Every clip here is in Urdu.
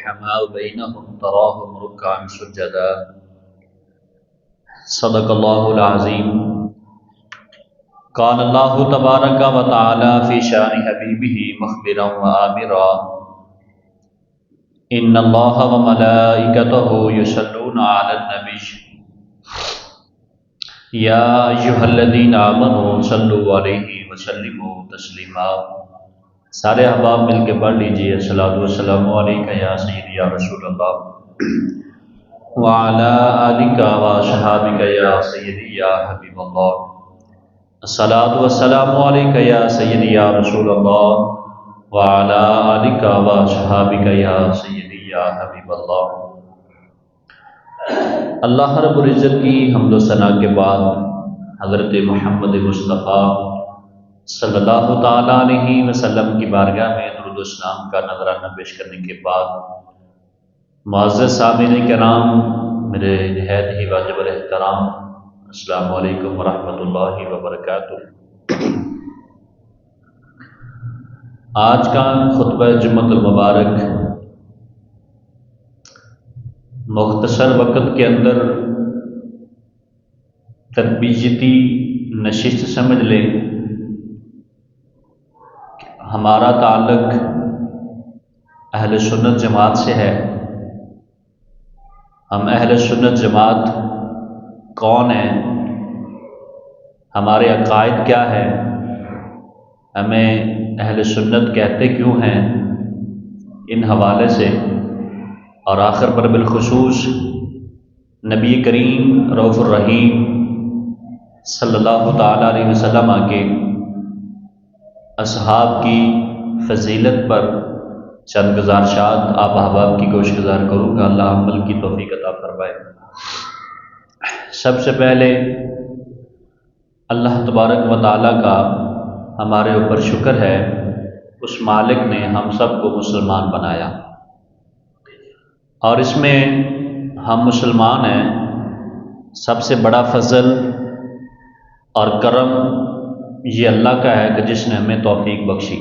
الرحماء بينهم تراهم ركعا سجدا صدق الله العظيم. قال الله تبارك وتعالى في شان حبيبه مخبرا وآمرا إن الله وملائكته يصلون على النبي يا أيها الذين آمنوا صلوا عليه وسلموا تسليما. سارے احباب مل کے پڑھ لیجئے الصلاۃ والسلام علیکہ یا سیدی یا رسول اللہ وعلی آلک وصحابک یا سیدی یا حبیب اللہ. الصلاۃ والسلام علیکہ یا سیدی یا رسول اللہ وعلی آلک وصحابک یا سیدی یا حبیب اللہ. اللہ رب العزت کی حمد و ثنا کے بعد حضرت محمد مصطفیٰ صلی اللہ تعالیٰ علیہ وسلم کی بارگاہ میں درود و سلام کا نذرانہ پیش کرنے کے بعد معزز سامعین کرام، میرے نہایت ہی واجب الاحترام السلام علیکم ورحمۃ اللہ وبرکاتہ. آج کا خطبہ جمعۃ المبارک مختصر وقت کے اندر تربیتی نشست سمجھ لیں. ہمارا تعلق اہل سنت جماعت سے ہے. ہم اہل سنت جماعت کون ہیں، ہمارے عقائد کیا ہے، ہمیں اہل سنت کہتے کیوں ہیں، ان حوالے سے اور آخر پر بالخصوص نبی کریم رؤوف الرحیم صلی اللہ تعالیٰ علیہ وسلم کے اصحاب کی فضیلت پر چند گزارشات آپ احباب کی گوش گزار کروں گا. اللہ عمل کی توفیق عطا فرمائے. سب سے پہلے اللہ تبارک و تعالیٰ کا ہمارے اوپر شکر ہے، اس مالک نے ہم سب کو مسلمان بنایا، اور اس میں ہم مسلمان ہیں. سب سے بڑا فضل اور کرم یہ اللہ کا ہے کہ جس نے ہمیں توفیق بخشی.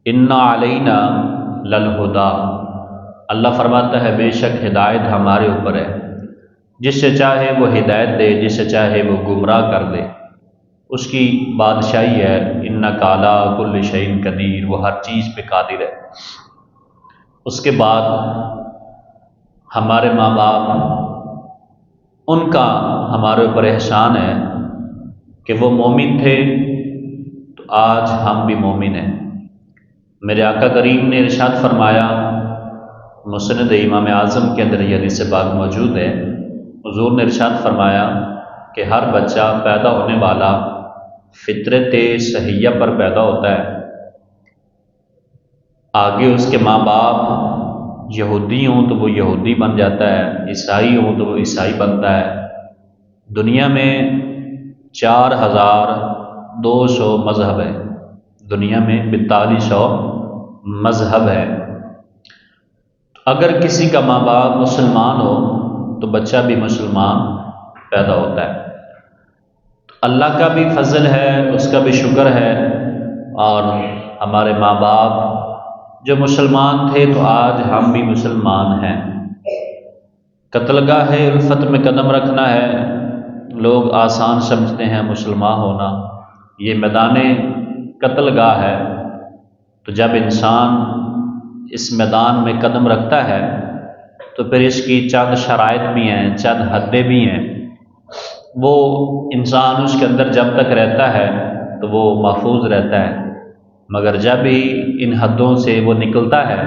انا علینا للہدا، اللہ فرماتا ہے بے شک ہدایت ہمارے اوپر ہے. جس سے چاہے وہ ہدایت دے، جس سے چاہے وہ گمراہ کر دے، اس کی بادشاہی ہے. انک علی کل شیء قدیر، وہ ہر چیز پہ قادر ہے. اس کے بعد ہمارے ماں باپ، ان کا ہمارے اوپر احسان ہے کہ وہ مومن تھے تو آج ہم بھی مومن ہیں. میرے آقا کریم نے ارشاد فرمایا، مسند امام اعظم کے اندر یہ حدیث پاک موجود ہے، حضور نے ارشاد فرمایا کہ ہر بچہ پیدا ہونے والا فطرت صحیحہ پر پیدا ہوتا ہے. آگے اس کے ماں باپ یہودی ہوں تو وہ یہودی بن جاتا ہے، عیسائی ہوں تو وہ عیسائی بنتا ہے. دنیا میں 4200 مذہب ہے، دنیا میں 4200 مذہب ہے. اگر کسی کا ماں باپ مسلمان ہو تو بچہ بھی مسلمان پیدا ہوتا ہے. اللہ کا بھی فضل ہے، اس کا بھی شکر ہے. اور ہمارے ماں باپ جو مسلمان تھے تو آج ہم بھی مسلمان ہیں. قتلگاہ الفت میں قدم رکھنا ہے. لوگ آسان سمجھتے ہیں مسلمان ہونا، یہ میدان قتل گاہ ہے. تو جب انسان اس میدان میں قدم رکھتا ہے تو پھر اس کی چند شرائط بھی ہیں، چند حدیں بھی ہیں. وہ انسان اس کے اندر جب تک رہتا ہے تو وہ محفوظ رہتا ہے، مگر جب ہی ان حدوں سے وہ نکلتا ہے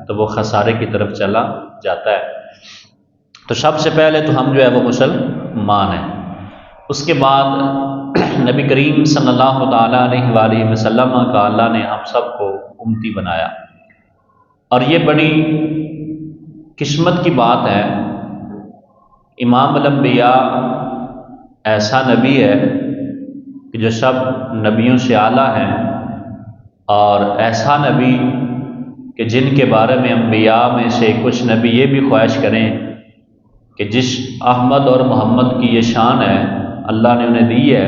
تو وہ خسارے کی طرف چلا جاتا ہے. تو سب سے پہلے تو ہم جو ہے وہ مسلمان ہیں. اس کے بعد نبی کریم صلی اللہ تعالیٰ علیہ وآلہ وسلم کا اللہ نے ہم سب کو امتی بنایا، اور یہ بڑی قسمت کی بات ہے. امام الانبیاء ایسا نبی ہے کہ جو سب نبیوں سے اعلیٰ ہیں، اور ایسا نبی کہ جن کے بارے میں انبیاء میں سے کچھ نبی یہ بھی خواہش کریں کہ جس احمد اور محمد کی یہ شان ہے اللہ نے انہیں دی ہے،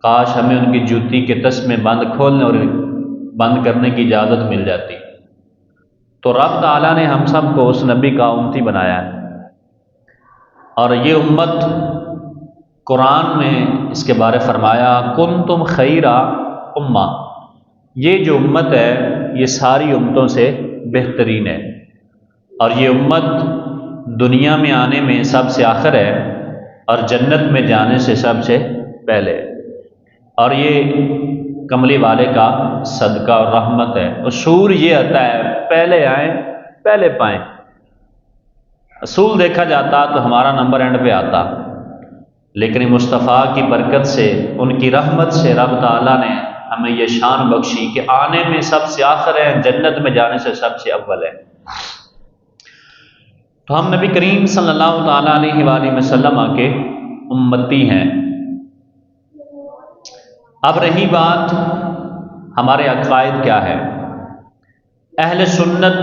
کاش ہمیں ان کی جوتی کے تسمے بند کھولنے اور بند کرنے کی اجازت مل جاتی. تو رب تعالیٰ نے ہم سب کو اس نبی کا امتی بنایا ہے، اور یہ امت قرآن میں اس کے بارے فرمایا کنتم خیر امہ، یہ جو امت ہے یہ ساری امتوں سے بہترین ہے، اور یہ امت دنیا میں آنے میں سب سے آخر ہے اور جنت میں جانے سے سب سے پہلے، اور یہ کملی والے کا صدقہ اور رحمت ہے۔ اصول یہ آتا ہے پہلے آئیں پہلے پائیں، اصول دیکھا جاتا تو ہمارا نمبر اینڈ پہ آتا، لیکن مصطفیٰ کی برکت سے، ان کی رحمت سے رب تعالیٰ نے ہمیں یہ شان بخشی کہ آنے میں سب سے آخر ہے، جنت میں جانے سے سب سے اول ہے۔ تو ہم نبی کریم صلی اللہ تعالیٰ علیہ وآلہ وسلم کے امتی ہیں۔ اب رہی بات ہمارے عقائد کیا ہے۔ اہل سنت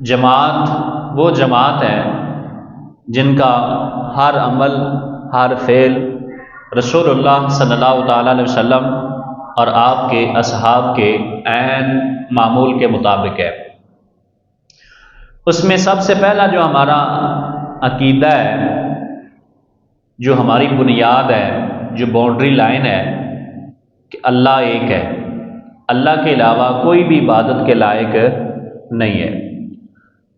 جماعت وہ جماعت ہے جن کا ہر عمل، ہر فعل رسول اللہ صلی اللہ تعالیٰ علیہ وسلم اور آپ کے اصحاب کے عین معمول کے مطابق ہے۔ اس میں سب سے پہلا جو ہمارا عقیدہ ہے، جو ہماری بنیاد ہے، جو باؤنڈری لائن ہے کہ اللہ ایک ہے، اللہ کے علاوہ کوئی بھی عبادت کے لائق نہیں ہے،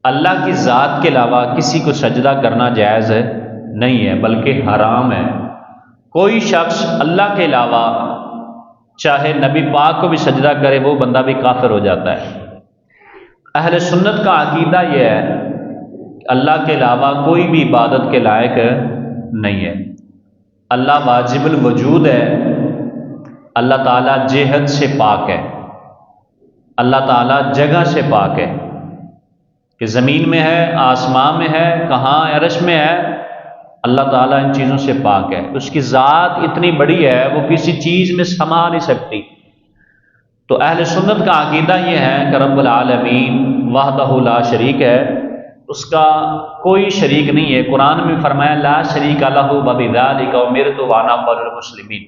اللہ کی ذات کے علاوہ کسی کو سجدہ کرنا جائز نہیں ہے بلکہ حرام ہے۔ کوئی شخص اللہ کے علاوہ چاہے نبی پاک کو بھی سجدہ کرے وہ بندہ بھی کافر ہو جاتا ہے۔ اہل سنت کا عقیدہ یہ ہے کہ اللہ کے علاوہ کوئی بھی عبادت کے لائق نہیں ہے، اللہ واجب الوجود ہے، اللہ تعالیٰ جہت سے پاک ہے، اللہ تعالیٰ جگہ سے پاک ہے کہ زمین میں ہے، آسمان میں ہے، کہاں عرش میں ہے، اللہ تعالیٰ ان چیزوں سے پاک ہے۔ اس کی ذات اتنی بڑی ہے وہ کسی چیز میں سما نہیں سکتی۔ تو اہل سنت کا عقیدہ یہ ہے کہ رب العالمین وحدہ لا شریک ہے، اس کا کوئی شریک نہیں ہے۔ قرآن میں فرمایا لا شریک لہ وبذالک امرت وانا اول المسلمین،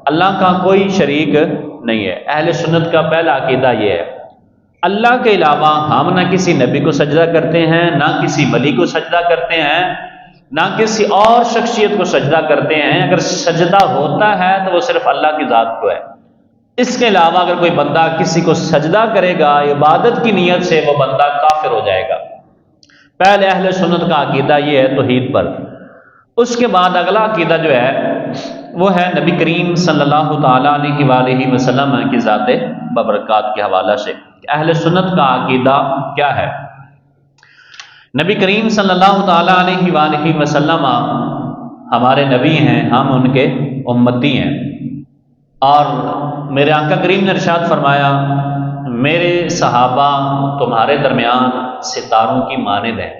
اللہ کا کوئی شریک نہیں ہے۔ اہل سنت کا پہلا عقیدہ یہ ہے۔ اللہ کے علاوہ ہم نہ کسی نبی کو سجدہ کرتے ہیں، نہ کسی ولی کو سجدہ کرتے ہیں، نہ کسی اور شخصیت کو سجدہ کرتے ہیں۔ اگر سجدہ ہوتا ہے تو وہ صرف اللہ کی ذات کو ہے، اس کے علاوہ اگر کوئی بندہ کسی کو سجدہ کرے گا عبادت کی نیت سے وہ بندہ کافر ہو جائے گا۔ پہلے اہل سنت کا عقیدہ یہ ہے توحید پر۔ اس کے بعد اگلا عقیدہ جو ہے وہ ہے نبی کریم صلی اللہ تعالیٰ علیہ وآلہ وسلم کی ذات ببرکات کے حوالہ سے۔ اہل سنت کا عقیدہ کیا ہے؟ نبی کریم صلی اللہ تعالیٰ علیہ وآلہ وسلم ہمارے نبی ہیں، ہم ان کے امتی ہیں، اور میرے آقا کریم نے ارشاد فرمایا میرے صحابہ تمہارے درمیان ستاروں کی مانند ہیں،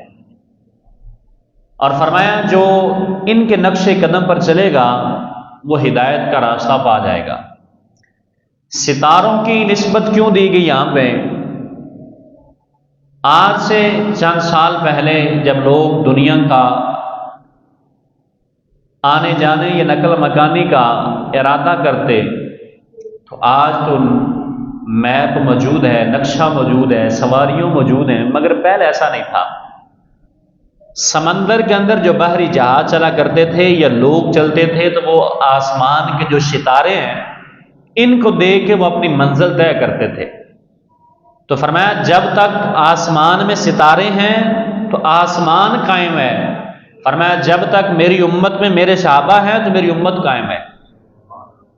اور فرمایا جو ان کے نقش قدم پر چلے گا وہ ہدایت کا راستہ پا جائے گا۔ ستاروں کی نسبت کیوں دی گئی یہاں پہ؟ آج سے چند سال پہلے جب لوگ دنیا کا آنے جانے یا نقل مکانی کا ارادہ کرتے تو آج تو میپ موجود ہے، نقشہ موجود ہے، سواریوں موجود ہیں، مگر پہلے ایسا نہیں تھا۔ سمندر کے اندر جو بحری جہاز چلا کرتے تھے یا لوگ چلتے تھے تو وہ آسمان کے جو ستارے ہیں ان کو دیکھ کے وہ اپنی منزل طے کرتے تھے۔ تو فرمایا جب تک آسمان میں ستارے ہیں تو آسمان قائم ہے، فرمایا جب تک میری امت میں میرے صحابہ ہیں تو میری امت قائم ہے۔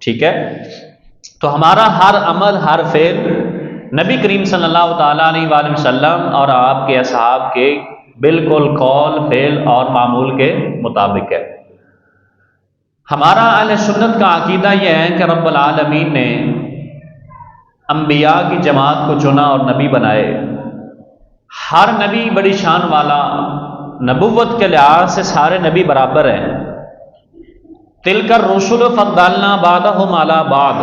ٹھیک ہے، تو ہمارا ہر عمل، ہر فعل نبی کریم صلی اللہ تعالیٰ علیہ وآلہ وسلم اور آپ کے اصحاب کے بالکل قول، فعل اور معمول کے مطابق ہے۔ ہمارا اہل سنت کا عقیدہ یہ ہے کہ رب العالمین نے انبیاء کی جماعت کو چنا اور نبی بنائے۔ ہر نبی بڑی شان والا، نبوت کے لحاظ سے سارے نبی برابر ہیں۔ تلک الرسل فضلنا بعضهم علی بعض،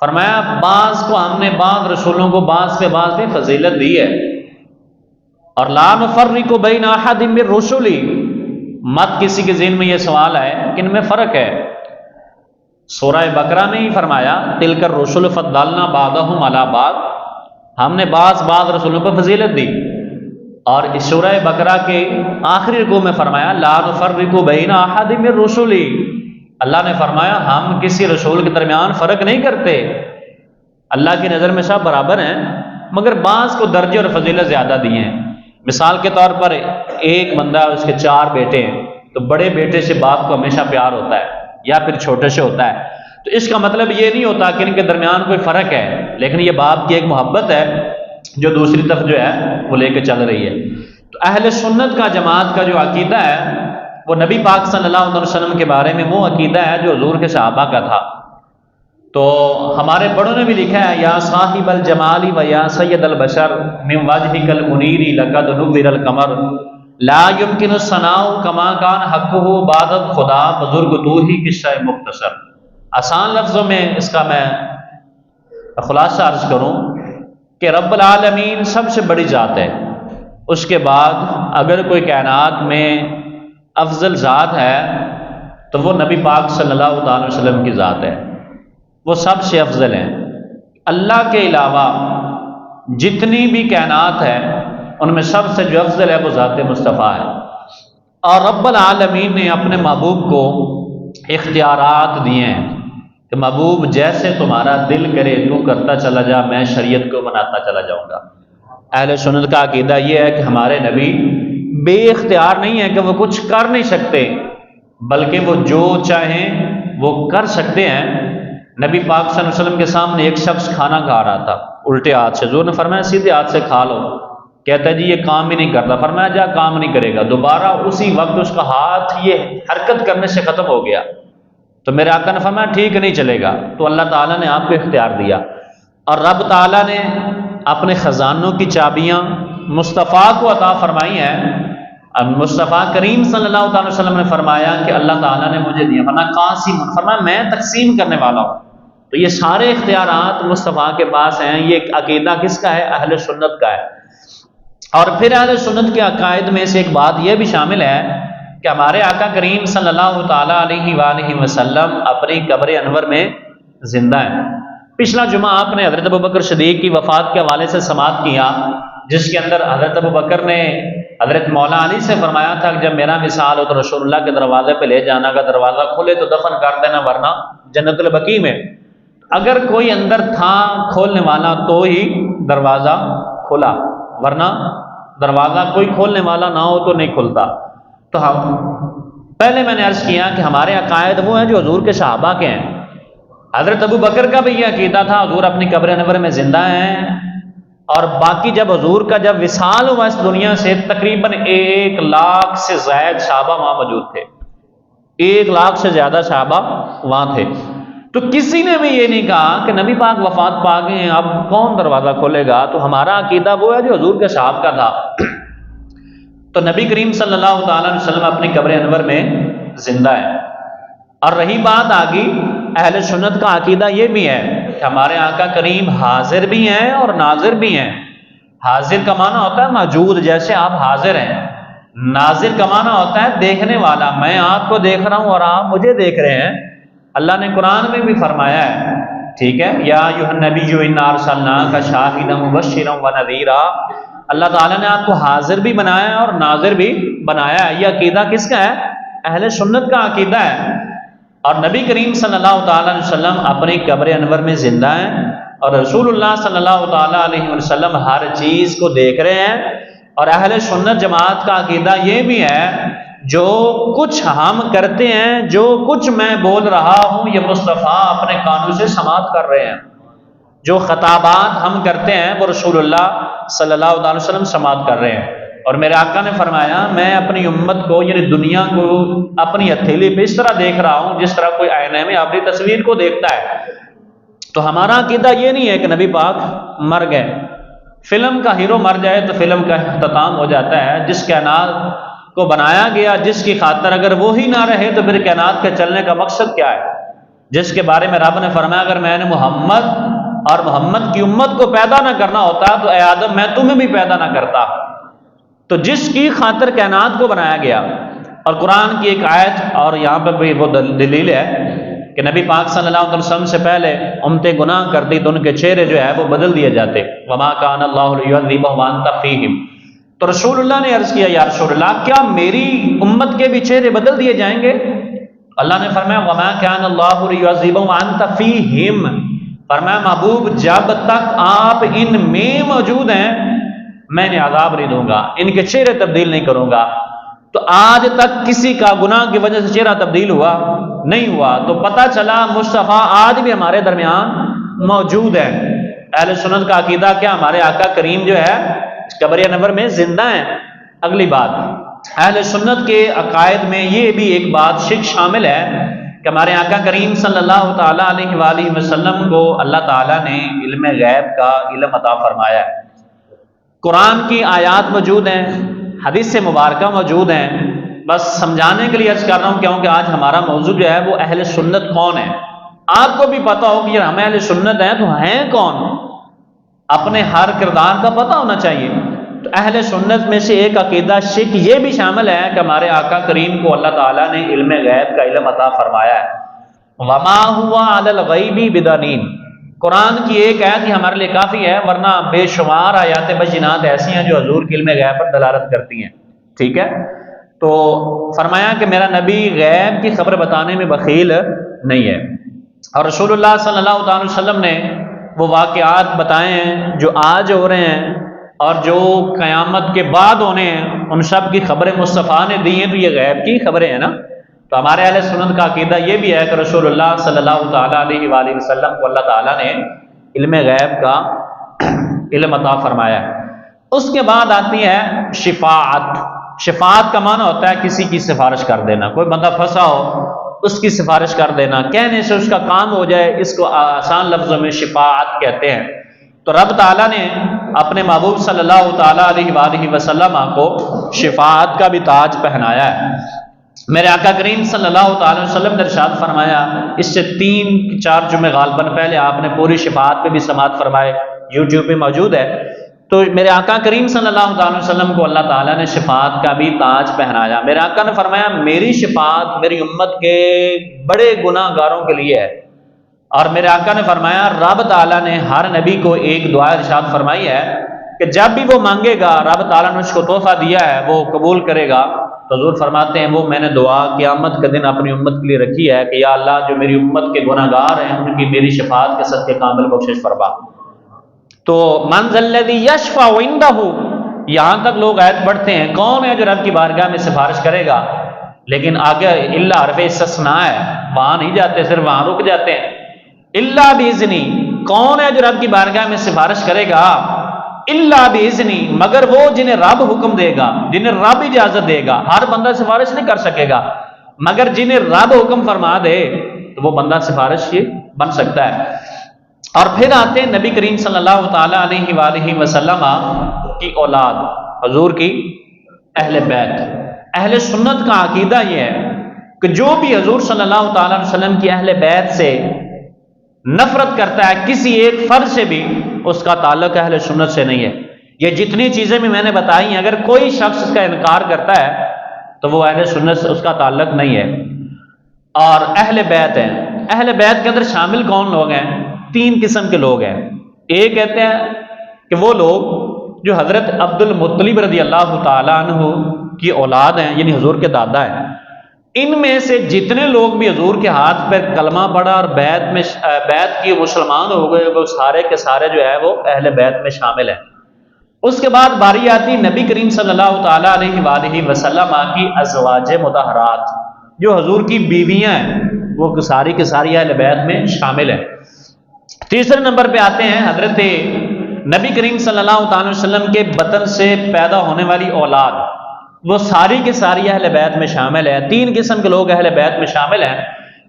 فرمایا بعض کو ہم نے بعض رسولوں کو بعض پہ فضیلت دی ہے۔ اور لا نفرق بین احد من رسلی، مت کسی کے ذہن میں یہ سوال ہے کہ ان میں فرق ہے۔ سورہ بقرہ میں ہی فرمایا تلک الرسل فضلنا بعضهم علی بعض، ہم نے بعض رسولوں کو فضیلت دی، اور اس سورہ بقرہ کے آخری رکوع میں فرمایا لا نفرق بین احد من رسلی، اللہ نے فرمایا ہم کسی رسول کے درمیان فرق نہیں کرتے، اللہ کی نظر میں سب برابر ہیں، مگر بعض کو درجے اور فضیلت زیادہ دیے ہیں۔ مثال کے طور پر ایک بندہ اس کے 4 بیٹے ہیں، تو بڑے بیٹے سے باپ کو ہمیشہ پیار ہوتا ہے یا پھر چھوٹے سے ہوتا ہے، تو اس کا مطلب یہ نہیں ہوتا کہ ان کے درمیان کوئی فرق ہے، لیکن یہ باپ کی ایک محبت ہے جو دوسری طرف جو ہے وہ لے کے چل رہی ہے۔ تو اہل سنت کا جماعت کا جو عقیدہ ہے وہ نبی پاک صلی اللہ علیہ وسلم کے بارے میں وہ عقیدہ ہے جو حضور کے صحابہ کا تھا۔ تو ہمارے بڑوں نے بھی لکھا ہے یا صاحب الجمال و یا سید البشر من وجهک المنیر لقد نور القمر لا يمکن الثناء کما کان حقہ بعد خدا بزرگ تو ہی قصہ مختصر۔ آسان لفظوں میں اس کا میں خلاصہ عرض کروں کہ رب العالمین سب سے بڑی ذات ہے، اس کے بعد اگر کوئی کائنات میں افضل ذات ہے تو وہ نبی پاک صلی اللہ علیہ وسلم کی ذات ہے، وہ سب سے افضل ہیں۔ اللہ کے علاوہ جتنی بھی کائنات ہے ان میں سب سے جو افضل ہے وہ ذات مصطفیٰ ہے، اور رب العالمین نے اپنے محبوب کو اختیارات دیے ہیں کہ محبوب جیسے تمہارا دل کرے تو کرتا چلا جا، میں شریعت کو بناتا چلا جاؤں گا۔ اہل سنت کا عقیدہ یہ ہے کہ ہمارے نبی بے اختیار نہیں ہے کہ وہ کچھ کر نہیں سکتے، بلکہ وہ جو چاہیں وہ کر سکتے ہیں۔ نبی پاک صلی اللہ علیہ وسلم کے سامنے ایک شخص کھانا کھا رہا تھا الٹے ہاتھ سے، حضور نے فرمایا سیدھے ہاتھ سے کھا لو، کہتا ہے جی یہ کام ہی نہیں کرتا، فرمایا جا کام نہیں کرے گا، دوبارہ اسی وقت اس کا ہاتھ یہ حرکت کرنے سے ختم ہو گیا، تو میرے آقا نے فرمایا ٹھیک نہیں چلے گا، تو اللہ تعالیٰ نے آپ کو اختیار دیا، اور رب تعالیٰ نے اپنے خزانوں کی چابیاں مصطفیٰ کو عطا فرمائی ہیں۔ اب مصطفیٰ کریم صلی اللہ علیہ وسلم نے فرمایا کہ اللہ تعالیٰ نے مجھے دیا، فرمایا قاسم، فرمایا میں تقسیم کرنے والا ہوں۔ تو یہ سارے اختیارات مصطفیٰ کے پاس ہیں۔ یہ عقیدہ کس کا ہے؟ اہل سنت کا ہے۔ اور پھر اہل سنت کے عقائد میں سے ایک بات یہ بھی شامل ہے کہ ہمارے آقا کریم صلی اللہ تعالیٰ علیہ وآلہ وسلم اپنی قبر انور میں زندہ ہیں۔ پچھلا جمعہ آپ نے حضرت ابوبکر صدیق کی وفات کے حوالے سے سماعت کیا، جس کے اندر حضرت ابوبکر نے حضرت مولا علی سے فرمایا تھا کہ جب میرا وصال ہو تو رسول اللہ کے دروازے پہ لے جانا، کا دروازہ کھلے تو دفن کر دینا، ورنہ جنت البقیع میں۔ اگر کوئی اندر تھا کھولنے والا تو ہی دروازہ کھلا، ورنہ دروازہ کوئی کھولنے والا نہ ہو تو نہیں کھلتا۔ تو پہلے میں نے عرض کیا کہ ہمارے عقائد وہ ہیں جو حضور کے صحابہ کے ہیں۔ حضرت ابو بکر کا بھی یہ عقیدہ تھا، حضور اپنی قبر انور میں زندہ ہیں، اور باقی جب حضور کا جب وصال ہوا اس دنیا سے تقریباً 1 لاکھ سے زائد صحابہ وہاں موجود تھے، 1 لاکھ سے زیادہ صحابہ وہاں تھے۔ تو کسی نے بھی یہ نہیں کہا کہ نبی پاک وفات پا گئے ہیں اب کون دروازہ کھولے گا، تو ہمارا عقیدہ وہ ہے جو حضور کے صحابہ کا تھا۔ تو نبی کریم صلی اللہ تعالیٰ علیہ وسلم اپنی قبر انور میں زندہ ہے۔ اور رہی بات آگی، اہل سنت کا عقیدہ یہ بھی ہے کہ ہمارے آقا کریم حاضر بھی ہیں اور ناظر بھی ہیں۔ حاضر کا معنی ہوتا ہے موجود، جیسے آپ حاضر ہیں۔ ناظر کا معنی ہوتا ہے دیکھنے والا، میں آپ کو دیکھ رہا ہوں اور آپ مجھے دیکھ رہے ہیں۔ اللہ نے قرآن میں بھی فرمایا ہے، ٹھیک ہے، یا ایھا النبی انا ارسلناک شاہدا مبشرا ونذیرا، اللہ تعالیٰ نے آپ کو حاضر بھی بنایا ہے اور ناظر بھی بنایا ہے۔ یہ عقیدہ کس کا ہے؟ اہل سنت کا عقیدہ ہے۔ اور نبی کریم صلی اللہ تعالیٰ علیہ وسلم اپنی قبر انور میں زندہ ہیں، اور رسول اللہ صلی اللہ تعالیٰ علیہ وسلم ہر چیز کو دیکھ رہے ہیں۔ اور اہل سنت جماعت کا عقیدہ یہ بھی ہے جو کچھ ہم کرتے ہیں، جو کچھ میں بول رہا ہوں، یہ مصطفیٰ اپنے کانوں سے سماعت کر رہے ہیں۔ جو خطابات ہم کرتے ہیں وہ رسول اللہ صلی اللہ علیہ وسلم سماعت کر رہے ہیں۔ اور میرے آقا نے فرمایا میں اپنی امت کو یعنی دنیا کو اپنی ہتھیلی پہ اس طرح دیکھ رہا ہوں جس طرح کوئی آئینے میں اپنی تصویر کو دیکھتا ہے۔ تو ہمارا عقیدہ یہ نہیں ہے کہ نبی پاک مر گئے۔ فلم کا ہیرو مر جائے تو فلم کا اختتام ہو جاتا ہے۔ جس کائنات کو بنایا گیا، جس کی خاطر اگر وہی نہ رہے تو پھر کائنات کے چلنے کا مقصد کیا ہے؟ جس کے بارے میں رب نے فرمایا اگر میں نے محمد اور محمد کی امت کو پیدا نہ کرنا ہوتا تو اے آدم میں تمہیں بھی پیدا نہ کرتا۔ تو جس کی خاطر کائنات کو بنایا گیا، اور قرآن کی ایک آیت اور یہاں پہ بھی وہ دلیل ہے کہ نبی پاک صلی اللہ علیہ وسلم سے پہلے امتیں گناہ کرتی تو ان کے چہرے جو ہے وہ بدل دیے جاتے. وما کان اللہ لیعذبہم وانت فیہم. تو رسول اللہ نے عرض کیا یا رسول اللہ کیا میری امت کے بھی چہرے بدل دیے جائیں گے؟ اللہ نے فرمایا وما کان اللہ لیعذبہم وانت فیہم. فرمایا محبوب جب تک آپ ان میں موجود ہیں میں نے عذاب نہیں دوں گا، ان کے چہرے تبدیل نہیں کروں گا. تو آج تک کسی کا گناہ کی وجہ سے چہرہ تبدیل ہوا نہیں ہوا. تو پتہ چلا مصطفیٰ آج بھی ہمارے درمیان موجود ہے. اہل سنت کا عقیدہ کیا ہمارے آقا کریم جو ہے قبر انور میں زندہ ہیں. اگلی بات، اہل سنت کے عقائد میں یہ بھی ایک بات شک شامل ہے کہ ہمارے آقا کریم صلی اللہ تعالیٰ علیہ وآلہ وسلم کو اللہ تعالیٰ نے علم غیب کا علم عطا فرمایا ہے. قرآن کی آیات موجود ہیں، حدیث مبارکہ موجود ہیں. بس سمجھانے کے لیے عرض کر رہا ہوں کیونکہ آج ہمارا موضوع جو ہے وہ اہل سنت کون ہے. آپ کو بھی پتا ہو کہ ہم اہل سنت ہیں تو ہیں کون، اپنے ہر کردار کا پتہ ہونا چاہیے. تو اہل سنت میں سے ایک عقیدہ شک یہ بھی شامل ہے کہ ہمارے آقا کریم کو اللہ تعالیٰ نے علم غیب کا علم عطا فرمایا ہے. وما ہوا علی الغیب بدنین. قرآن کی ایک آیت ہی ہمارے لیے کافی ہے، ورنہ بے شمار آیات بینات ایسی ہیں جو حضور کے علم غیب پر دلالت کرتی ہیں. ٹھیک ہے، تو فرمایا کہ میرا نبی غیب کی خبر بتانے میں بخیل نہیں ہے. اور رسول اللہ صلی اللہ تعالی وسلم نے وہ واقعات بتائے ہیں جو آج ہو رہے ہیں اور جو قیامت کے بعد ہونے ہیں، ان سب کی خبریں مصطفیٰ نے دی ہیں. تو یہ غیب کی خبریں ہیں نا. تو ہمارے اہل سنت کا عقیدہ یہ بھی ہے کہ رسول اللہ صلی اللہ تعالیٰ علیہ وآلہ وسلم کو اللہ تعالیٰ نے علم غیب کا علم عطا فرمایا ہے. اس کے بعد آتی ہے شفاعت. شفاعت کا معنی ہوتا ہے کسی کی سفارش کر دینا. کوئی بندہ پھنسا ہو اس کی سفارش کر دینا، کہنے سے اس کا کام ہو جائے، اس کو آسان لفظوں میں شفاعت کہتے ہیں. تو رب تعالیٰ نے اپنے محبوب صلی اللہ تعالیٰ علیہ وآلہ وسلم کو شفاعت کا بھی تاج پہنایا ہے. میرے آقا کریم صلی اللہ تعالی وسلم نے ارشاد فرمایا، اس سے 3-4 جمعے غالباً پہلے آپ نے پوری شفاعت پہ بھی سماعت فرمائے، یوٹیوب پہ موجود ہے. تو میرے آقا کریم صلی اللہ تعالی وسلم کو اللہ تعالیٰ نے شفاعت کا بھی تاج پہنایا. میرے آقا نے فرمایا میری شفاعت میری امت کے بڑے گناہ گاروں کے لیے ہے. اور میرے آقا نے فرمایا رب تعالیٰ نے ہر نبی کو ایک دعا ارشاد فرمائی ہے کہ جب بھی وہ مانگے گا رب تعالیٰ نے اس کو تحفہ دیا ہے وہ قبول کرے گا. تو حضور فرماتے ہیں وہ میں نے دعا قیامت کے دن اپنی امت کے لیے رکھی ہے کہ یا اللہ جو میری امت کے گناہ گار ہیں ان کی میری شفاعت کے صدقے کامل بخشش فرما. تو من ذا الذی یشفع عندہ، یہاں تک لوگ آیت پڑھتے ہیں کون ہے جو رب کی بارگاہ میں سفارش کرے گا، لیکن آگے الا حرف استثناء ہے، وہاں نہیں جاتے، صرف وہاں رک جاتے ہیں. الا باذنی، کون ہے جو رب کی بارگاہ میں سفارش کرے گا، الا باذنی، مگر وہ جنہیں رب حکم دے گا، جنہیں رب اجازت دے گا. ہر بندہ سفارش نہیں کر سکے گا، مگر جنہیں رب حکم فرما دے تو وہ بندہ سفارش بن سکتا ہے. اور پھر آتے ہیں نبی کریم صلی اللہ تعالیٰ علیہ وآلہ وسلم کی اولاد، حضور کی اہل بیت. اہل سنت کا عقیدہ یہ ہے کہ جو بھی حضور صلی اللہ تعالیٰ علیہ وسلم کی اہل بیت سے نفرت کرتا ہے کسی ایک فرد سے بھی، اس کا تعلق اہل سنت سے نہیں ہے. یہ جتنی چیزیں بھی میں نے بتائی ہیں اگر کوئی شخص اس کا انکار کرتا ہے تو وہ اہل سنت سے اس کا تعلق نہیں ہے. اور اہل بیت ہیں، اہل بیت کے اندر شامل کون لوگ ہیں؟ 3 قسم کے لوگ ہیں. ایک کہتے ہیں کہ وہ لوگ جو حضرت عبد المطلب رضی اللہ تعالیٰ عنہ کی اولاد ہیں، یعنی حضور کے دادا ہیں. ان میں سے جتنے لوگ بھی حضور کے ہاتھ پہ کلمہ پڑھا اور بیت کی مسلمان ہو گئے وہ سارے کے سارے جو ہے وہ اہل بیت میں شامل ہیں. اس کے بعد باری آتی نبی کریم صلی اللہ تعالیٰ علیہ وآلہ وسلم کی ازواج مطہرات، جو حضور کی بیویاں ہیں وہ ساری کے ساری اہل بیت میں شامل ہیں. تیسرے نمبر پہ آتے ہیں حضرت نبی کریم صلی اللہ تعالی وسلم کے بطن سے پیدا ہونے والی اولاد، وہ ساری کے ساری اہل بیت میں شامل ہے. 3 قسم کے لوگ اہل بیت میں شامل ہیں.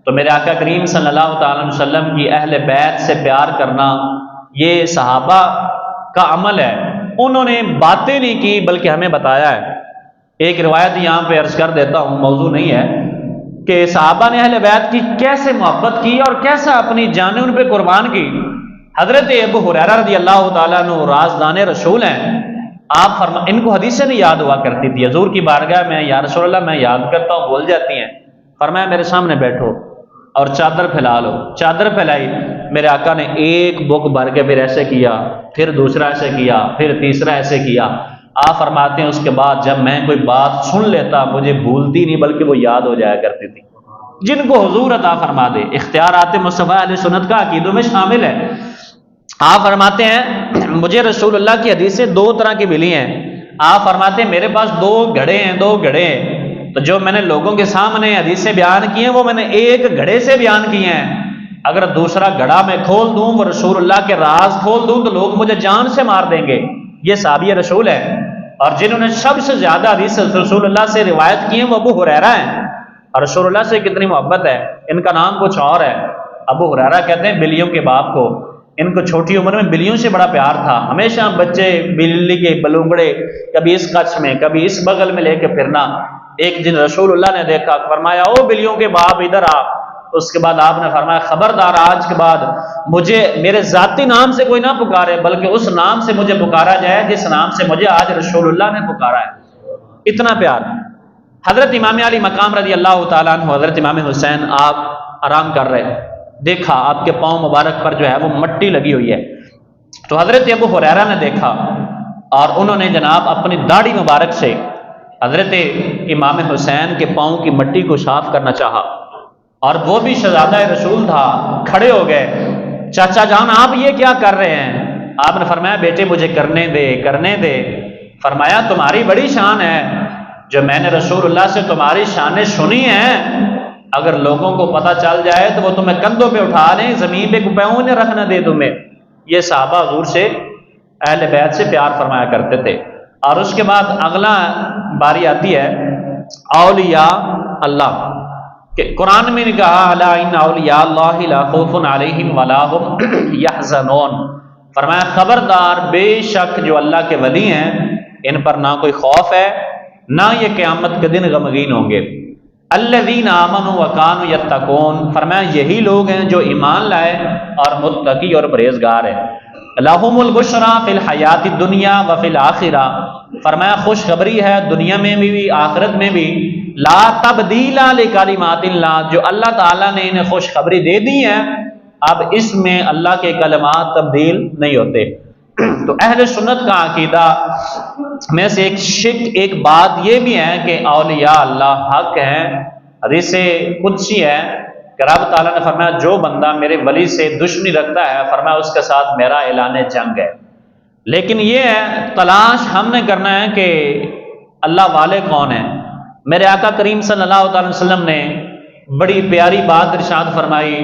تو میرے آقا کریم صلی اللہ تعالی وسلم کی اہل بیت سے پیار کرنا یہ صحابہ کا عمل ہے. انہوں نے باتیں نہیں کی بلکہ ہمیں بتایا ہے. ایک روایت یہاں پہ عرض کر دیتا ہوں، موضوع نہیں ہے، کہ صحابہ نے اہل بیت کی کیسے محبت کی اور کیسا اپنی جانیں ان پہ قربان کی. حضرت ابو ہریرہ رضی اللہ تعالیٰ عنہ رازدان رسول ہیں، آپ ان کو حدیثیں نہیں یاد ہوا کرتی تھی. حضور کی بارگاہ میں یا رسول اللہ میں یاد کرتا ہوں بھول جاتی ہیں. فرمایا میرے سامنے بیٹھو. اور چادر پھیلا لو۔ چادر پھیلائی، میرے آقا نے ایک بک بھر کے پھر ایسے کیا، پھر دوسرا ایسے کیا، پھر تیسرا ایسے کیا۔ آپ فرماتے ہیں اس کے بعد جب میں کوئی بات سن لیتا مجھے بھولتی نہیں بلکہ وہ یاد ہو جایا کرتی تھی۔ جن کو حضور عطا فرما دے، اختیارات مصطفیٰ علیہ سنت کا عقیدوں میں شامل ہے۔ آپ فرماتے ہیں مجھے رسول اللہ کی حدیثیں دو طرح کی ملی ہیں۔ آپ فرماتے ہیں میرے پاس دو گھڑے ہیں، تو جو میں نے لوگوں کے سامنے حدیثیں بیان کی ہیں وہ میں نے ایک گھڑے سے بیان کی ہیں۔ اگر دوسرا گھڑا میں کھول دوں، وہ رسول اللہ کے راز کھول دوں، تو لوگ مجھے جان سے مار دیں گے۔ یہ صحابی رسول ہے، اور جنہوں نے سب سے زیادہ حدیث رسول اللہ سے روایت کی ہیں وہ ابو ہریرہ ہیں۔ اور رسول اللہ سے کتنی محبت ہے، ان کا نام کچھ اور ہے۔ ابو ہریرہ کہتے ہیں بلیوں کے باپ کو، ان کو چھوٹی عمر میں بلیوں سے بڑا پیار تھا، ہمیشہ بچے بلی کے بلونگڑے کبھی اس کچھ میں کبھی اس بغل میں لے کے پھرنا۔ ایک دن رسول اللہ نے دیکھا، فرمایا او بلیوں کے باپ ادھر آ۔ اس کے بعد آپ نے فرمایا خبردار آج کے بعد مجھے میرے ذاتی نام سے کوئی نہ پکارے بلکہ اس نام سے مجھے پکارا جائے جس نام سے مجھے آج رسول اللہ نے پکارا ہے۔ اتنا پیار۔ حضرت امام علی مقام رضی اللہ تعالیٰ عنہ، حضرت امام حسین آپ آرام کر رہے، دیکھا آپ کے پاؤں مبارک پر جو ہے وہ مٹی لگی ہوئی ہے، تو حضرت ابو ہریرہ نے دیکھا اور انہوں نے جناب اپنی داڑھی مبارک سے حضرت امام حسین کے پاؤں کی مٹی کو صاف کرنا چاہا، اور وہ بھی شہزادہ رسول تھا، کھڑے ہو گئے، چاچا جان آپ یہ کیا کر رہے ہیں؟ آپ نے فرمایا بیٹے مجھے کرنے دے۔ فرمایا تمہاری بڑی شان ہے، جو میں نے رسول اللہ سے تمہاری شانیں سنی ہیں، اگر لوگوں کو پتہ چل جائے تو وہ تمہیں کندھوں پہ اٹھا لیں، زمین پہ پاؤں نہ رکھنا دے تمہیں۔ یہ صحابہ حضور سے اہل بیت سے پیار فرمایا کرتے تھے۔ اور اس کے بعد اگلا باری آتی ہے اولیاء اللہ، کہ قرآن میں نے کہا الا ان اولیاء اللہ لا خوف علیہم ولا هم یحزنون، فرمایا خبردار بے شک جو اللہ کے ولی ہیں ان پر نہ کوئی خوف ہے نہ یہ قیامت کے دن غمگین ہوں گے۔ الذین آمنوا وکانوا یتقون، فرمایا یہی لوگ ہیں جو ایمان لائے اور متقی اور پرہیزگار ہیں۔ لہم البشریٰ فی الحیات الدنیا وفی الآخرہ، فرمایا خوشخبری ہے دنیا میں بھی آخرت میں بھی، لا تبدیل لکلمات اللہ، جو اللہ تعالیٰ نے انہیں خوشخبری دے دی ہے اب اس میں اللہ کے کلمات تبدیل نہیں ہوتے۔ تو اہل سنت کا عقیدہ میں سے ایک بات یہ بھی ہے کہ اولیاء اللہ حق ہیں۔ حدیث قدسی ہے کہ رب تعالیٰ نے فرمایا جو بندہ میرے ولی سے دشمنی رکھتا ہے، فرمایا اس کے ساتھ میرا اعلان جنگ ہے۔ لیکن یہ ہے تلاش ہم نے کرنا ہے کہ اللہ والے کون ہیں۔ میرے آقا کریم صلی اللہ علیہ وسلم نے بڑی پیاری بات ارشاد فرمائی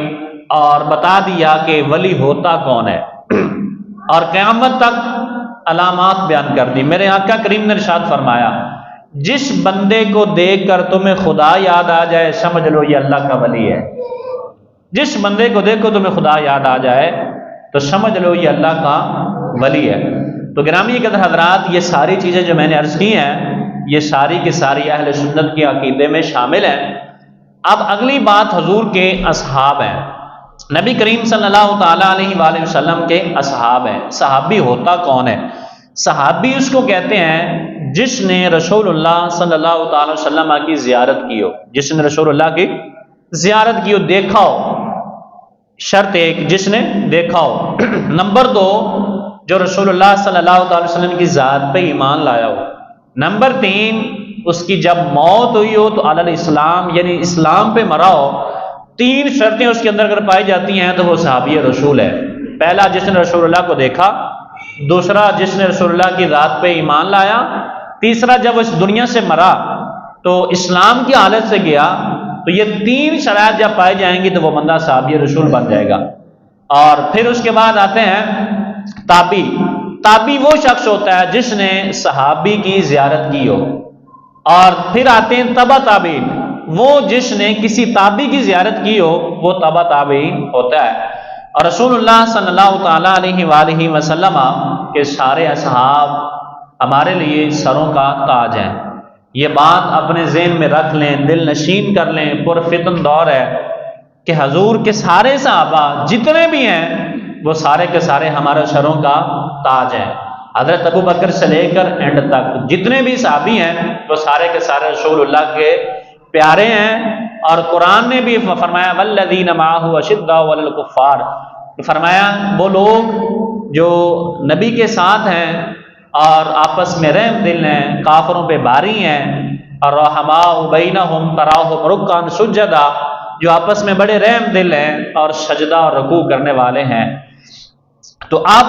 اور بتا دیا کہ ولی ہوتا کون ہے، اور قیامت تک علامات بیان کر دی۔ میرے آقا کریم نے ارشاد فرمایا جس بندے کو دیکھ کر تمہیں خدا یاد آ جائے سمجھ لو یہ اللہ کا ولی ہے۔ جس بندے کو دیکھو تمہیں خدا یاد آ جائے تو سمجھ لو یہ اللہ کا ولی ہے۔ تو گرامی قدر حضرات، یہ ساری چیزیں جو میں نے عرض کی ہیں یہ ساری کی ساری اہل سنت کے عقیدے میں شامل ہیں۔ اب اگلی بات حضور کے اصحاب ہیں، نبی کریم صلی اللہ تعالیٰ علیہ وآلہ وسلم کے اصحاب ہیں۔ صحابی ہوتا کون ہے؟ صحابی اس کو کہتے ہیں جس نے رسول اللہ صلی اللہ تعالی وسلم کی زیارت کی ہو، جس نے رسول اللہ کی زیارت کی ہو، دیکھا ہو۔ شرط ایک جس نے دیکھا ہو، نمبر دو جو رسول اللہ صلی اللہ تعالی وسلم کی ذات پہ ایمان لایا ہو، نمبر تین اس کی جب موت ہوئی ہو تو علی الاسلام یعنی اسلام پہ مرا ہو۔ تین شرطیں اس کے اندر اگر پائی جاتی ہیں تو وہ صحابی رسول ہے۔ پہلا جس نے رسول اللہ کو دیکھا، دوسرا جس نے رسول اللہ کی ذات پہ ایمان لایا، تیسرا جب اس دنیا سے مرا تو اسلام کی حالت سے گیا۔ تو یہ تین شرائط جب پائی جائیں گی تو وہ بندہ صحابی رسول بن جائے گا۔ اور پھر اس کے بعد آتے ہیں تابی۔ تابی وہ شخص ہوتا ہے جس نے صحابی کی زیارت کی ہو، اور پھر آتے ہیں تبع تابعین، وہ جس نے کسی تابعی کی زیارت کی ہو وہ تبع تابعین ہوتا ہے۔ اور رسول اللہ صلی اللہ تعالیٰ علیہ وآلہ وسلم کے سارے اصحاب ہمارے لیے سروں کا تاج ہیں۔ یہ بات اپنے ذہن میں رکھ لیں، دل نشین کر لیں، پرفتن دور ہے کہ حضور کے سارے صحابہ جتنے بھی ہیں وہ سارے کے سارے ہمارے سروں کا تاج ہیں۔ حضرت ابو بکر سے لے کر اینڈ تک جتنے بھی صحابی ہیں وہ سارے کے سارے رسول اللہ کے پیارے ہیں اور قرآن نے بھی فرمایا والذین معہ اشداء علی الکفار، فرمایا وہ لوگ جو نبی کے ساتھ ہیں اور آپس میں رحم دل ہیں، کافروں پہ باری ہیں، اور رحماء بینہم تراہم رکعا سجدا، جو آپس میں بڑے رحم دل ہیں اور سجدہ اور رکوع کرنے والے ہیں۔ تو اب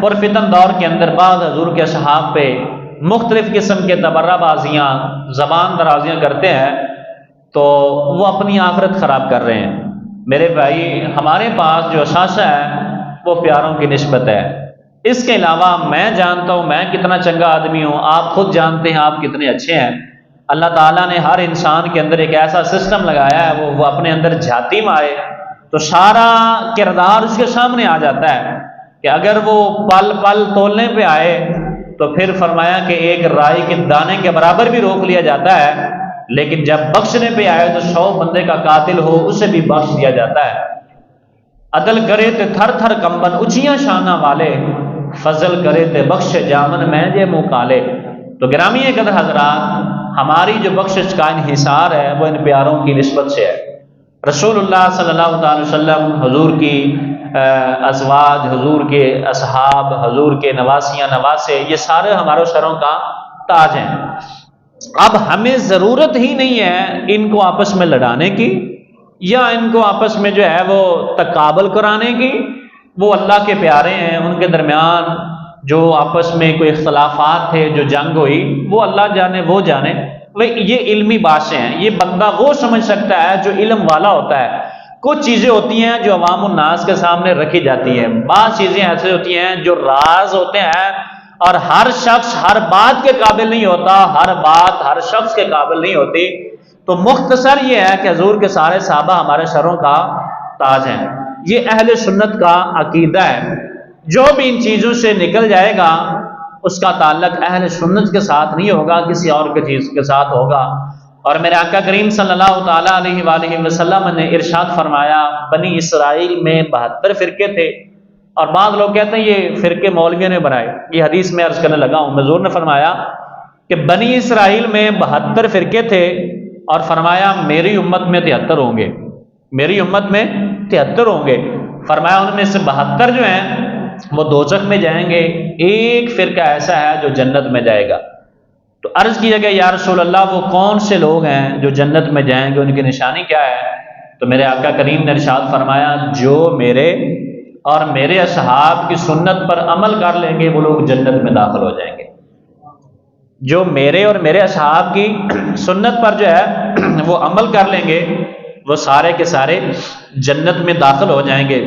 پرفتن دور کے اندر بعض حضور کے اصحاب پہ مختلف قسم کے تبرہ بازیاں، زبان درازیاں کرتے ہیں، تو وہ اپنی آخرت خراب کر رہے ہیں۔ میرے بھائی، ہمارے پاس جو اثاثہ ہے وہ پیاروں کی نسبت ہے۔ اس کے علاوہ میں جانتا ہوں میں کتنا چنگا آدمی ہوں، آپ خود جانتے ہیں آپ کتنے اچھے ہیں۔ اللہ تعالیٰ نے ہر انسان کے اندر ایک ایسا سسٹم لگایا ہے، وہ اپنے اندر جھاتی مارے تو سارا کردار اس کے سامنے آ جاتا ہے، کہ اگر وہ پل پل تولنے پہ آئے تو پھر فرمایا کہ ایک رائی کے دانے کے برابر بھی روک لیا جاتا ہے، لیکن جب بخشنے پہ آئے تو 100 بندے کا قاتل ہو اسے بھی بخش دیا جاتا ہے۔ عدل کرے تے تھر تھر کمبن اونچیاں شانہ والے، فضل کرے تے بخش جامن میں جے منہ کالے۔ تو گرامی قدر حضرات، ہماری جو بخشش کا انحصار ہے وہ ان پیاروں کی نسبت سے ہے۔ رسول اللہ صلی اللہ علیہ وسلم، حضور کی ازواج، حضور کے اصحاب، حضور کے نواسیاں نواسے، یہ سارے ہمارے سروں کا تاج ہیں۔ اب ہمیں ضرورت ہی نہیں ہے ان کو آپس میں لڑانے کی یا ان کو آپس میں جو ہے وہ تقابل کرانے کی۔ وہ اللہ کے پیارے ہیں، ان کے درمیان جو آپس میں کوئی اختلافات تھے، جو جنگ ہوئی، وہ اللہ جانے وہ جانے۔ یہ علمی باتیں ہیں، یہ بندہ وہ سمجھ سکتا ہے جو علم والا ہوتا ہے۔ کچھ چیزیں ہوتی ہیں جو عوام الناس کے سامنے رکھی جاتی ہیں، بعض چیزیں ایسے ہوتی ہیں جو راز ہوتے ہیں، اور ہر شخص ہر بات کے قابل نہیں ہوتا، ہر بات ہر شخص کے قابل نہیں ہوتی۔ تو مختصر یہ ہے کہ حضور کے سارے صحابہ ہمارے سروں کا تاج ہیں۔ یہ اہل سنت کا عقیدہ ہے۔ جو بھی ان چیزوں سے نکل جائے گا اس کا تعلق اہل سنت کے ساتھ نہیں ہوگا، کسی اور کے چیز کے ساتھ ہوگا۔ اور میرے آقا کریم صلی اللہ تعالیٰ علیہ وآلہ وسلم نے ارشاد فرمایا، بنی اسرائیل میں 72 فرقے تھے، اور بعض لوگ کہتے ہیں یہ فرقے مولویوں نے بنائے، یہ حدیث میں عرض کرنے لگا ہوں۔ حضور نے فرمایا کہ بنی اسرائیل میں 72 فرقے تھے، اور فرمایا میری امت میں 73 ہوں گے، میری امت میں 73 ہوں گے۔ فرمایا ان میں سے 72 جو ہیں وہ دوزخ میں جائیں گے، ایک فرقہ ایسا ہے جو جنت میں جائے گا۔ تو عرض کیا گیا یا رسول اللہ وہ کون سے لوگ ہیں جو جنت میں جائیں گے، ان کی نشانی کیا ہے؟ تو میرے آقا کریم نے ارشاد فرمایا جو میرے اور میرے اصحاب کی سنت پر عمل کر لیں گے وہ لوگ جنت میں داخل ہو جائیں گے۔ جو میرے اور میرے اصحاب کی سنت پر جو ہے وہ عمل کر لیں گے وہ سارے کے سارے جنت میں داخل ہو جائیں گے۔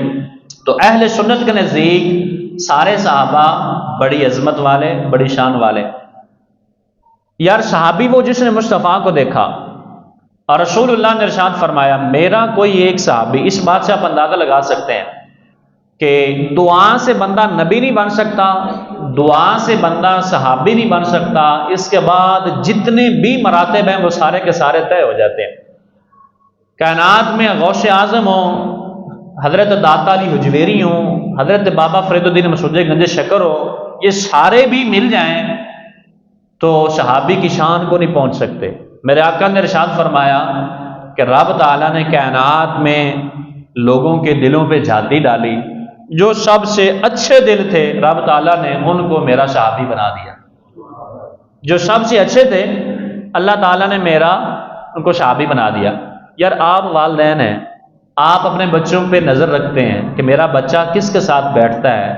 تو اہل سنت کے نزدیک سارے صحابہ بڑی عظمت والے، بڑی شان والے۔ یار صحابی وہ جس نے مصطفیٰ کو دیکھا، اور رسول اللہ نے ارشاد فرمایا میرا کوئی ایک صحابی، اس بات سے آپ اندازہ لگا سکتے ہیں کہ دعا سے بندہ نبی نہیں بن سکتا، دعا سے بندہ صحابی نہیں بن سکتا، اس کے بعد جتنے بھی مراتب ہیں وہ سارے کے سارے طے ہو جاتے ہیں۔ کائنات میں غوث اعظم ہوں، حضرت داتا علی حجویری ہوں، حضرت بابا فرید الدین مسعود گنج شکر ہو، یہ سارے بھی مل جائیں تو صحابی کی شان کو نہیں پہنچ سکتے۔ میرے آقا نے ارشاد فرمایا کہ رب تعالیٰ نے کائنات میں لوگوں کے دلوں پہ جھاتی ڈالی، جو سب سے اچھے دل تھے رب تعالیٰ نے ان کو میرا صحابی بنا دیا۔ جو سب سے اچھے تھے اللہ تعالیٰ نے ان کو صحابی بنا دیا۔ یار آپ والدین ہیں، آپ اپنے بچوں پہ نظر رکھتے ہیں کہ میرا بچہ کس کے ساتھ بیٹھتا ہے،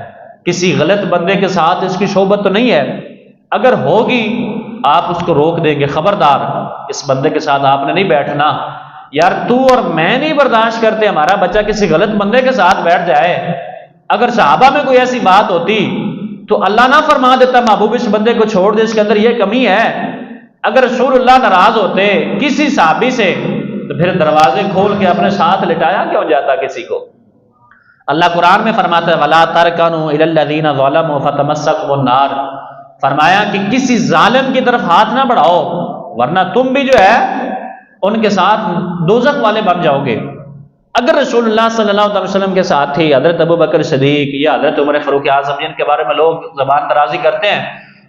کسی غلط بندے کے ساتھ اس کی صحبت تو نہیں ہے، اگر ہوگی آپ اس کو روک دیں گے، خبردار اس بندے کے ساتھ آپ نے نہیں بیٹھنا۔ یار تو اور میں نہیں برداشت کرتے ہمارا بچہ کسی غلط بندے کے ساتھ بیٹھ جائے۔ اگر صحابہ میں کوئی ایسی بات ہوتی تو اللہ نہ فرما دیتا محبوب اس بندے کو چھوڑ دے، اس کے اندر یہ کمی ہے۔ اگر رسول اللہ ناراض ہوتے کسی صحابی سے تو پھر دروازے کھول کے اپنے ساتھ لٹایا کیوں جاتا کسی کو؟ اللہ قرآن میں فرماتا ہے وَلَا تَرْكَنُوا إِلَى الَّذِينَ ظَلَمُوا فَتَمَسَّكُمُ النَّارُ، فرمایا کہ کسی ظالم کی طرف ہاتھ نہ بڑھاؤ ورنہ تم بھی جو ہے ان کے ساتھ دوزخ والے بن جاؤ گے۔ اگر رسول اللہ صلی اللہ علیہ وسلم کے ساتھ ہی حضرت ابو بکر صدیق یا حضرت عمر فاروق اعظم جن کے بارے میں لوگ زبان درازی کرتے ہیں،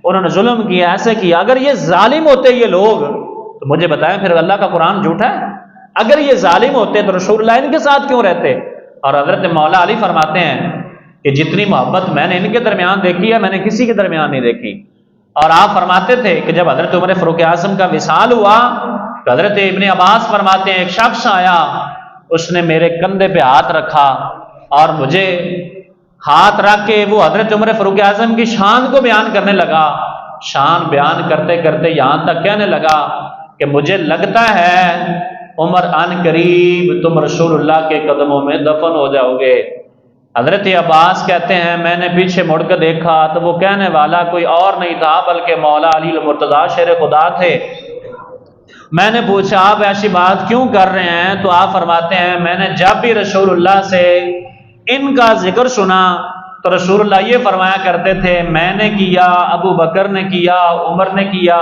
انہوں نے ظلم کیا، ایسے کیا، اگر یہ ظالم ہوتے یہ لوگ تو مجھے بتائیں پھر اللہ کا قرآن جھوٹا ہے؟ اگر یہ ظالم ہوتے تو رسول اللہ ان کے ساتھ کیوں رہتے؟ اور حضرت مولا علی فرماتے ہیں کہ جتنی محبت میں نے ان کے درمیان دیکھی ہے میں نے کسی کے درمیان نہیں دیکھی۔ اور آپ فرماتے تھے کہ جب حضرت عمر فاروق اعظم کا وصال ہوا تو حضرت ابن عباس فرماتے ہیں ایک شخص آیا، اس نے میرے کندھے پہ ہاتھ رکھا اور مجھے ہاتھ رکھ کے وہ حضرت عمر فاروق اعظم کی شان کو بیان کرنے لگا۔ شان بیان کرتے کرتے یہاں تک کہنے لگا کہ مجھے لگتا ہے عمر ان قریب تم رسول اللہ کے قدموں میں دفن ہو جاؤ گے۔ حضرت عباس کہتے ہیں میں نے پیچھے مڑ کر دیکھا تو وہ کہنے والا کوئی اور نہیں تھا بلکہ مولا علی المرتضیٰ شیر خدا تھے۔ میں نے پوچھا آپ ایسی بات کیوں کر رہے ہیں؟ تو آپ فرماتے ہیں میں نے جب بھی رسول اللہ سے ان کا ذکر سنا تو رسول اللہ یہ فرمایا کرتے تھے میں نے کیا، ابو بکر نے کیا، عمر نے کیا،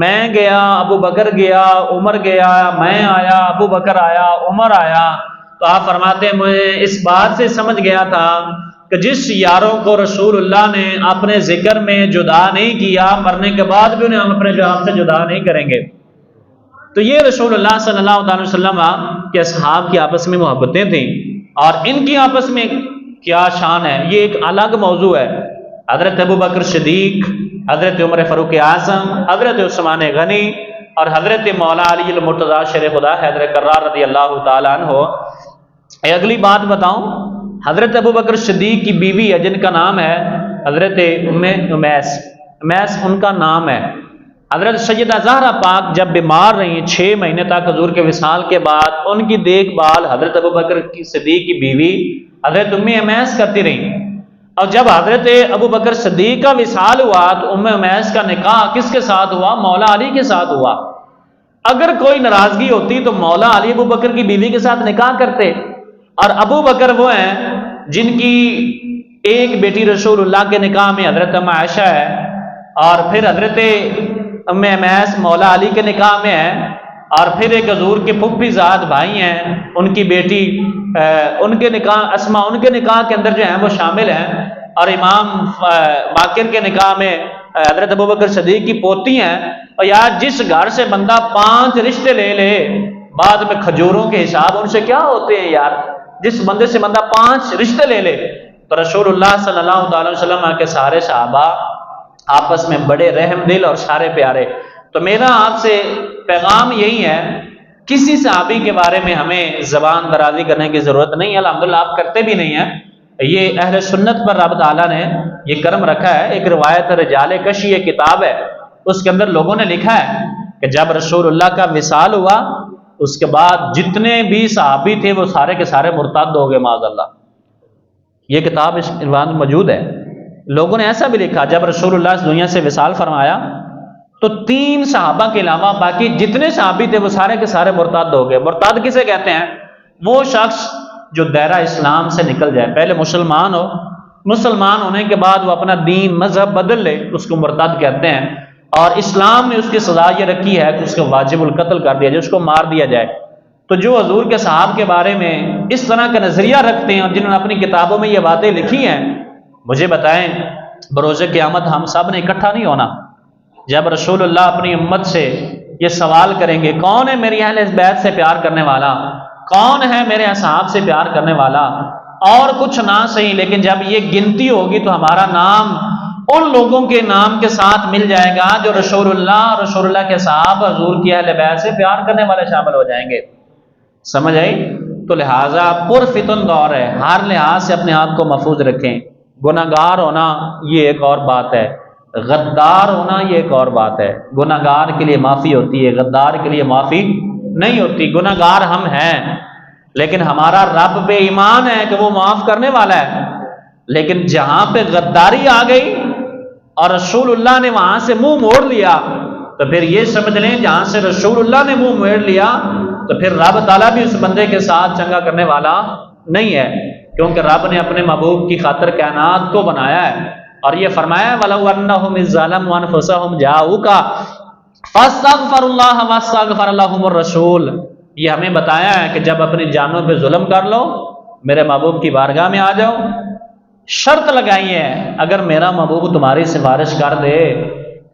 میں گیا، ابو بکر گیا، عمر گیا، میں آیا، ابو بکر آیا، عمر آیا۔ تو آپ فرماتے ہیں مجھے اس بات سے سمجھ گیا تھا کہ جس یاروں کو رسول اللہ نے اپنے ذکر میں جدا نہیں کیا مرنے کے بعد بھی انہیں ہم اپنے آپ سے جدا نہیں کریں گے۔ تو یہ رسول اللہ صلی اللہ علیہ وسلم کے اصحاب کی آپس میں محبتیں تھیں، اور ان کی آپس میں کیا شان ہے یہ ایک الگ موضوع ہے۔ حضرت ابو بکر صدیق، حضرت عمر فاروق اعظم، حضرت عثمان غنی اور حضرت مولا علی المرتضیٰ شیر خدا حیدر کرار رضی اللہ تعالیٰ عنہ۔ اگلی بات بتاؤں، حضرت ابو بکر صدیق کی بیوی ہے جن کا نام ہے حضرت امیس ان کا نام ہے۔ حضرت سیدہ زہرا پاک جب بیمار رہی 6 مہینے تک حضور کے وصال کے بعد ان کی دیکھ بھال حضرت ابو بکر صدیق کی بیوی حضرت امیس کرتی رہی، اور جب حضرت ابو بکر صدیق کا وصال ہوا تو امیس کا نکاح کس کے ساتھ ہوا؟ مولا علی کے ساتھ ہوا۔ اگر کوئی ناراضگی ہوتی تو مولا علی ابو بکر کی بیوی کے ساتھ نکاح کرتے، اور ابو بکر وہ ہیں جن کی ایک بیٹی رسول اللہ کے نکاح میں حضرت ام عائشہ ہے، اور پھر حضرت ام امیس مولا علی کے نکاح میں ہے، اور پھر ایک حضور کے پھپھی زاد بھائی ہیں ان کی بیٹی ان کے نکاح اسما ان کے نکاح کے اندر جو ہیں وہ شامل ہیں، اور امام باقر کے نکاح میں حضرت ابو بکر صدیق کی پوتی ہیں۔ اور یار جس گھر سے بندہ 5 رشتے لے لے بعد میں کھجوروں کے حساب ان سے کیا ہوتے ہیں یار، جس بندے سے بندہ 5 رشتے لے لے۔ تو رسول اللہ صلی اللہ علیہ وسلم کے سارے صحابہ آپس میں بڑے رحم دل اور سارے پیارے۔ تو میرا آپ سے پیغام یہی ہے، کسی صحابی کے بارے میں ہمیں زبان درازی کرنے کی ضرورت نہیں ہے، الحمدللہ آپ کرتے بھی نہیں ہیں۔ یہ اہل سنت پر رب تعالیٰ نے یہ کرم رکھا ہے۔ ایک روایت رجال کشی یہ کتاب ہے، اس کے اندر لوگوں نے لکھا ہے کہ جب رسول اللہ کا وصال ہوا اس کے بعد جتنے بھی صحابی تھے وہ سارے کے سارے مرتد ہو گئے معاذ اللہ۔ یہ کتاب اس عنوان میں موجود ہے۔ لوگوں نے ایسا بھی لکھا جب رسول اللہ اس دنیا سے وصال فرمایا تو 3 صحابہ کے علاوہ باقی جتنے صحابی تھے وہ سارے کے سارے مرتد ہو گئے۔ مرتد کسے کہتے ہیں؟ وہ شخص جو دائرہ اسلام سے نکل جائے، پہلے مسلمان ہو، مسلمان ہونے کے بعد وہ اپنا دین مذہب بدل لے، اس کو مرتد کہتے ہیں۔ اور اسلام نے اس کی سزا یہ رکھی ہے کہ اس کو واجب القتل کر دیا جائے، اس کو مار دیا جائے۔ تو جو حضور کے صحابہ کے بارے میں اس طرح کا نظریہ رکھتے ہیں اور جنہوں نے اپنی کتابوں میں یہ باتیں لکھی ہیں، مجھے بتائیں بروز قیامت ہم سب نے اکٹھا نہیں ہونا؟ جب رسول اللہ اپنی امت سے یہ سوال کریں گے کون ہے میری اہل بیت سے پیار کرنے والا، کون ہے میرے اصحاب سے پیار کرنے والا، اور کچھ نہ صحیح لیکن جب یہ گنتی ہوگی تو ہمارا نام ان لوگوں کے نام کے ساتھ مل جائے گا جو رسول اللہ کے صحابہ حضور کی اہل بیت سے پیار کرنے والے شامل ہو جائیں گے۔ سمجھ آئی؟ تو لہٰذا پرفتن دور ہے، ہر لحاظ سے اپنے آپ کو محفوظ رکھیں۔ گناہگار ہونا یہ ایک اور بات ہے، غدار ہونا یہ ایک اور بات ہے۔ گناہگار کے لیے معافی ہوتی ہے، غدار کے لیے معافی نہیں ہوتی۔ گناہگار ہم ہیں لیکن ہمارا رب بے ایمان ہے کہ وہ معاف کرنے والا ہے، لیکن جہاں پہ غداری آ گئی اور رسول اللہ نے وہاں سے منہ موڑ لیا تو پھر یہ سمجھ لیں جہاں سے رسول اللہ نے منہ موڑ لیا تو پھر رب تعالیٰ بھی اس بندے کے ساتھ چنگا کرنے والا نہیں ہے، کیونکہ رب نے اپنے محبوب کی خاطر کائنات کو بنایا ہے اور یہ فرمایا وَلَوْ أَنَّهُمْ إِذْ ظَلَمُوا أَنفُسَهُمْ جَاءُوكَ فَاسْتَغْفَرُوا اللَّهَ وَاسْتَغْفَرَ لَهُمُ الرَّسُولُ۔ یہ ہمیں بتایا ہے کہ جب اپنی جانوں پہ ظلم کر لو میرے محبوب کی بارگاہ میں آ جاؤ، شرط لگائی ہے اگر میرا محبوب تمہاری سفارش کر دے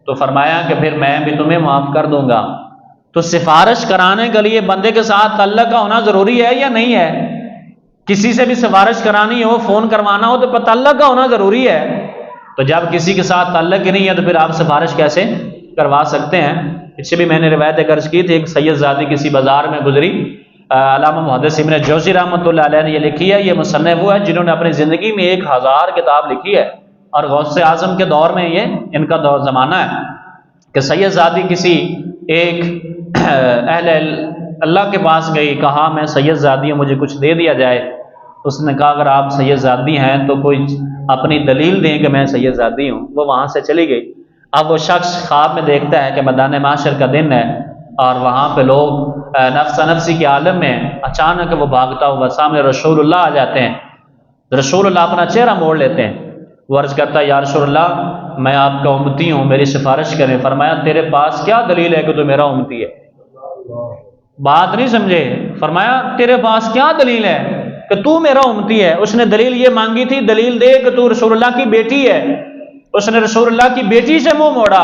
تو فرمایا کہ پھر میں بھی تمہیں معاف کر دوں گا۔ تو سفارش کرانے کے لیے بندے کے ساتھ تعلق کا ہونا ضروری ہے یا نہیں ہے؟ کسی سے بھی سفارش کرانی ہو، فون کروانا ہو تو تعلق کا ہونا ضروری ہے۔ تو جب کسی کے ساتھ تعلق ہی نہیں ہے تو پھر آپ سفارش کیسے کروا سکتے ہیں؟ اس سے بھی میں نے روایت درج کی تھی، ایک سید زادی کسی بازار میں گزری، علامہ محدث ابن جوزی رحمۃ اللہ علیہ نے یہ لکھی ہے، یہ مصنف وہ ہے جنہوں نے اپنی زندگی میں 1000 کتاب لکھی ہے، اور غوث اعظم کے دور میں یہ ان کا دور زمانہ ہے کہ سید زادی کسی ایک اہل اللہ کے پاس گئی، کہا میں سید زادی ہوں، مجھے کچھ دے دیا جائے۔ اس نے کہا اگر آپ سید زادی ہیں تو کوئی اپنی دلیل دیں کہ میں سید زادی ہوں۔ وہ وہاں سے چلی گئی۔ اب وہ شخص خواب میں دیکھتا ہے کہ میدان معاشر کا دن ہے اور وہاں پہ لوگ نفس نفسی کے عالم میں، اچانک وہ بھاگتا ہوا سامنے رسول اللہ آ جاتے ہیں۔ رسول اللہ اپنا چہرہ موڑ لیتے ہیں، وہ عرض کرتا ہے یا رسول اللہ میں آپ کا امتی ہوں، میری سفارش کریں۔ فرمایا تیرے پاس کیا دلیل ہے کہ تو میرا امتی ہے؟ بات نہیں سمجھے؟ فرمایا تیرے پاس کیا دلیل ہے کہ تو میرا امتی ہے؟ اس نے دلیل یہ مانگی تھی، دلیل دے کہ تو رسول اللہ کی بیٹی ہے۔ اس نے رسول اللہ کی بیٹی سے منہ موڑا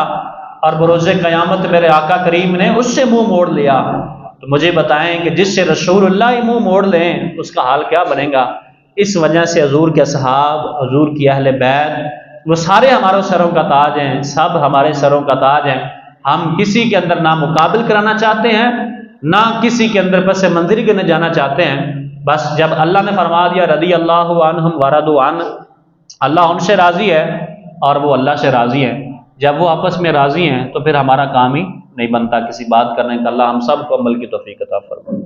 اور بروز قیامت میرے آقا کریم نے اس سے منہ موڑ لیا۔ تو مجھے بتائیں کہ جس سے رسول اللہ ہی منہ موڑ لیں اس کا حال کیا بنے گا؟ اس وجہ سے حضور کے اصحاب، حضور کی اہل بیت، وہ سارے ہمارے سروں کا تاج ہیں، سب ہمارے سروں کا تاج ہیں۔ ہم کسی کے اندر نہ مقابل کرانا چاہتے ہیں، نہ کسی کے اندر پس منظری کرنے جانا چاہتے ہیں۔ بس جب اللہ نے فرما دیا رضی اللہ عنہم ورضوا عنہ، اللہ ان سے راضی ہے اور وہ اللہ سے راضی ہیں، جب وہ آپس میں راضی ہیں تو پھر ہمارا کام ہی نہیں بنتا کسی بات کرنے کا۔ اللہ ہم سب کو عمل کی توفیق عطا فرمائے۔